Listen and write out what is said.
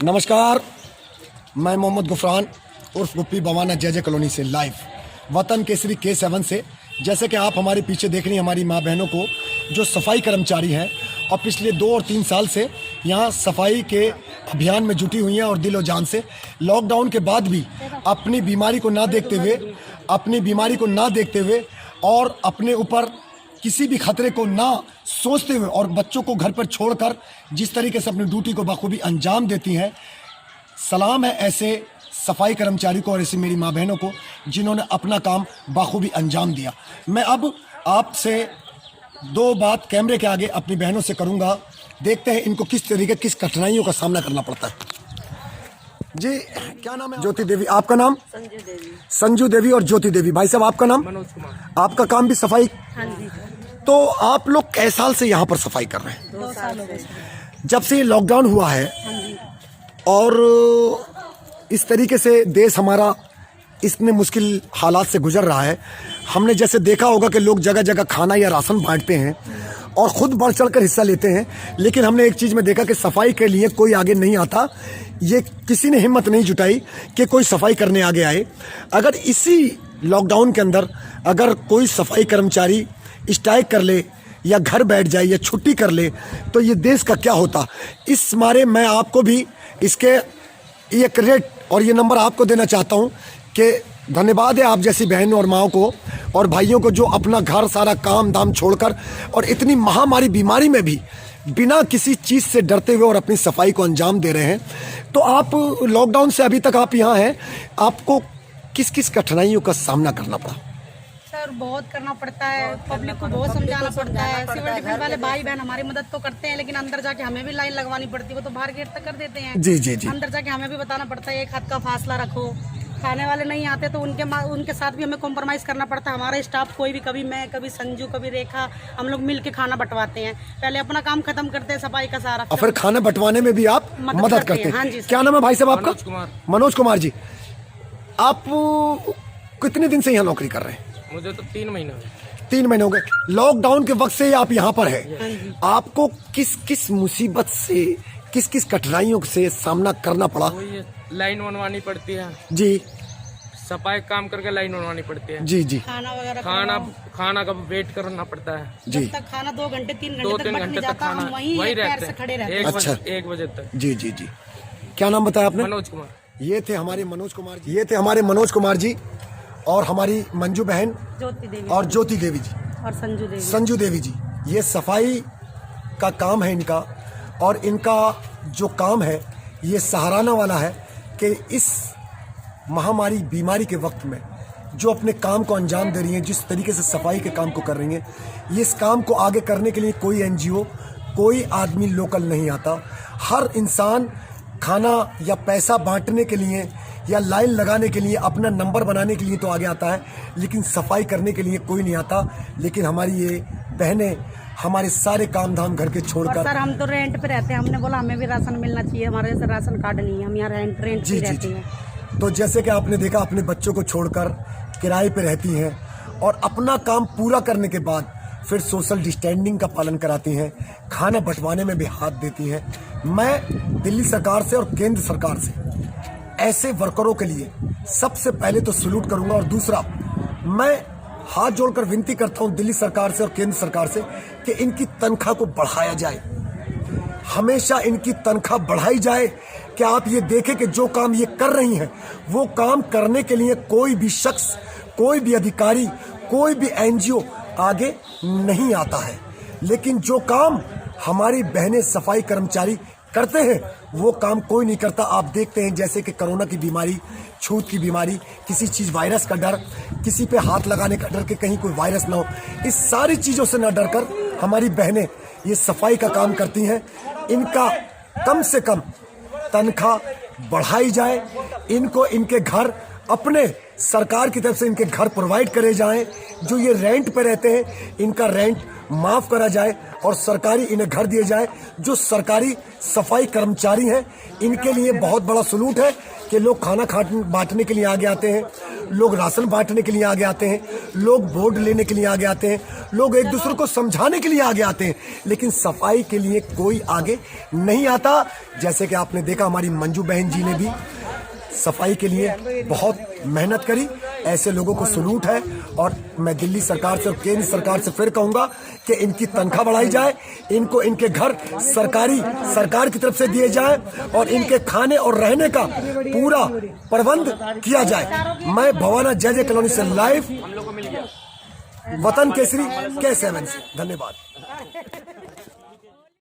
नमस्कार, मैं मोहम्मद गुफरान उर्फ गुप्पी बवाना जय कॉलोनी से लाइव वतन केसरी K7 से। जैसे कि आप हमारे पीछे देख रही हैं हमारी माँ बहनों को जो सफाई कर्मचारी हैं और पिछले 2 और 3 साल से यहाँ सफाई के अभियान में जुटी हुई हैं और दिल और जान से लॉकडाउन के बाद भी अपनी बीमारी को ना देखते हुए और अपने ऊपर किसी भी खतरे को ना सोचते हुए और बच्चों को घर पर छोड़कर जिस तरीके से अपनी ड्यूटी को बखूबी अंजाम देती हैं, सलाम है ऐसे सफाई कर्मचारी को और ऐसी मेरी माँ बहनों को जिन्होंने अपना काम बखूबी अंजाम दिया। मैं अब आपसे 2 बात कैमरे के आगे अपनी बहनों से करूँगा। देखते हैं इनको किस तरीके किस कठिनाइयों का सामना करना पड़ता है। जी, क्या नाम है? ज्योति देवी। आपका नाम? संजू देवी। संजू देवी और ज्योति देवी। भाई साहब आपका नाम? मनोज कुमार। आपका काम भी सफाई? हाँ जी। तो आप लोग कै साल से यहाँ पर सफाई कर रहे हैं? 2 साल हो गए। जब से ये लॉकडाउन हुआ है हाँ जी। और इस तरीके से देश हमारा इतने मुश्किल हालात से गुजर रहा है, हमने जैसे देखा होगा कि लोग जगह जगह खाना या राशन बांटते हैं और खुद बढ़ चढ़ कर हिस्सा लेते हैं, लेकिन हमने एक चीज़ में देखा कि सफाई के लिए कोई आगे नहीं आता। ये किसी ने हिम्मत नहीं जुटाई कि कोई सफाई करने आगे आए। अगर इसी लॉकडाउन के अंदर अगर कोई सफाई कर्मचारी स्ट्राइक कर ले या घर बैठ जाए या छुट्टी कर ले तो ये देश का क्या होता। इस मारे मैं आपको भी इसके ये क्रेडिट और ये नंबर आपको देना चाहता हूँ कि धन्यवाद है आप जैसी बहनों और माओं को और भाइयों को जो अपना घर सारा काम दाम छोड़कर और इतनी महामारी बीमारी में भी बिना किसी चीज़ से डरते हुए और अपनी सफाई को अंजाम दे रहे हैं। तो आप लॉकडाउन से अभी तक आप यहाँ हैं, आपको किस किस कठिनाइयों का सामना करना पड़ा? सर बहुत करना पड़ता है, पब्लिक को बहुत समझाना पड़ता है। सिविल डिफेंस वाले भाई बहन हमारी मदद तो करते हैं, लेकिन अंदर जाके हमें भी लाइन लगवानी पड़ती है। वो तो बाहर गेट तक कर देते हैं। जी जी जी। अंदर जाके हमें भी बताना पड़ता है 1 हाथ का फासला रखो। खाने वाले नहीं आते तो उनके साथ भी हमें कॉम्प्रोमाइज़ करना पड़ता है। हमारा स्टाफ कोई भी, कभी मैं, कभी संजू, कभी रेखा, हम लोग मिल के खाना बंटवाते हैं। पहले अपना काम खत्म करते हैं सफाई का सारा, और फिर खाना बंटवाने में भी आप मदद करते हैं। हाँ जी। क्या नाम है भाई साहब आपका? मनोज कुमार। मनोज कुमार जी, आप कितने दिन से यहाँ नौकरी कर रहे हैं? मुझे तो 3 महीने हुए। 3 महीने हो गए। लॉकडाउन के वक्त से आप यहाँ पर हैं। आपको किस किस मुसीबत से किस किस कठिनाइयों से सामना करना पड़ा? वही लाइन बनवानी पड़ती है जी, सफाई काम करके लाइन बनवानी पड़ती है जी जी। खाना वगैरह खाना का वेट करना पड़ता है। जी, जब तक खाना 2 घंटे 3 2-3 घंटे तक घंटे तक जाता, खाना हम वहीं वही एक पैर रहते से हैं। खड़े रहते हैं। 1 अच्छा। 1 बजे तक। जी जी जी। क्या नाम बताया आपने? मनोज कुमार। ये थे हमारे मनोज कुमार जी। ये थे हमारे मनोज कुमार जी और हमारी मंजू बहन ज्योति देवी और ज्योति देवी जी, और संजू देवी। संजू देवी जी। ये सफाई का काम है इनका, और इनका जो काम है ये सहाराना वाला है कि इस महामारी बीमारी के वक्त में जो अपने काम को अंजाम दे रही हैं, जिस तरीके से सफाई के काम को कर रही हैं, ये इस काम को आगे करने के लिए कोई NGO, कोई आदमी लोकल नहीं आता। हर इंसान खाना या पैसा बांटने के लिए या लाइन लगाने के लिए, अपना नंबर बनाने के लिए तो आगे आता है, लेकिन सफाई करने के लिए कोई नहीं आता। लेकिन हमारी ये बहनें हमारे सारे काम धाम घर के और छोड़कर। सर हम तो रेंट पे रहते हैं, हमने बोला हमें भी राशन मिलना चाहिए, हमारे जैसे राशन कार्ड नहीं है, हम यहाँ रेंट पे जी जी रहते जी। हैं। तो जैसे कि आपने देखा अपने बच्चों को छोड़कर किराए पे रहती हैं और अपना काम पूरा करने के बाद फिर सोशल डिस्टेंसिंग का पालन कराती हैं, खाना बंटवाने में भी हाथ देती हैं। मैं दिल्ली सरकार से और केंद्र सरकार से ऐसे वर्करों के लिए सबसे पहले तो सैल्यूट करूंगा, और दूसरा मैं हाथ जोड़कर विनती करता हूं दिल्ली सरकार से और केंद्र सरकार से कि इनकी तनख्वाह को बढ़ाया जाए। हमेशा इनकी तनख्वाह बढ़ाई जाए कि आप ये देखें कि जो काम ये कर रही हैं वो काम करने के लिए कोई भी शख्स, कोई भी अधिकारी, कोई भी NGO आगे नहीं आता है, लेकिन जो काम हमारी बहनें सफाई कर्मचारी करते हैं वो काम कोई नहीं करता। आप देखते हैं जैसे कि कोरोना की बीमारी, छूत की बीमारी, किसी चीज़ वायरस का डर, किसी पे हाथ लगाने का डर कि कहीं कोई वायरस ना हो, इस सारी चीज़ों से ना डर कर हमारी बहनें ये सफाई का काम करती हैं। इनका कम से कम तनख्वाह बढ़ाई जाए, इनको इनके घर अपने सरकार की तरफ से इनके घर प्रोवाइड करे जाएं। जो ये रेंट पे रहते हैं इनका रेंट माफ़ करा जाए और सरकारी इन्हें घर दिए जाए। जो सरकारी सफाई कर्मचारी हैं इनके लिए बहुत बड़ा सलूट है कि लोग खाना बांटने के लिए आगे आते हैं, लोग राशन बांटने के लिए आगे आते हैं, लोग वोट लेने के लिए आगे आते हैं, लोग एक दूसरे को समझाने के लिए आगे आते हैं, लेकिन सफाई के लिए कोई आगे नहीं आता। जैसे कि आपने देखा हमारी मंजू बहन जी ने भी सफाई के लिए बहुत मेहनत करी। ऐसे लोगों को सलूट है। और मैं दिल्ली सरकार से और केंद्र सरकार से फिर कहूंगा कि इनकी तनख्वाह बढ़ाई जाए, इनको इनके घर सरकार की तरफ से दिए जाए और इनके खाने और रहने का पूरा प्रबंध किया जाए। मैं भवाना जय कॉलोनी से लाइव, वतन केसरी K7 से। धन्यवाद।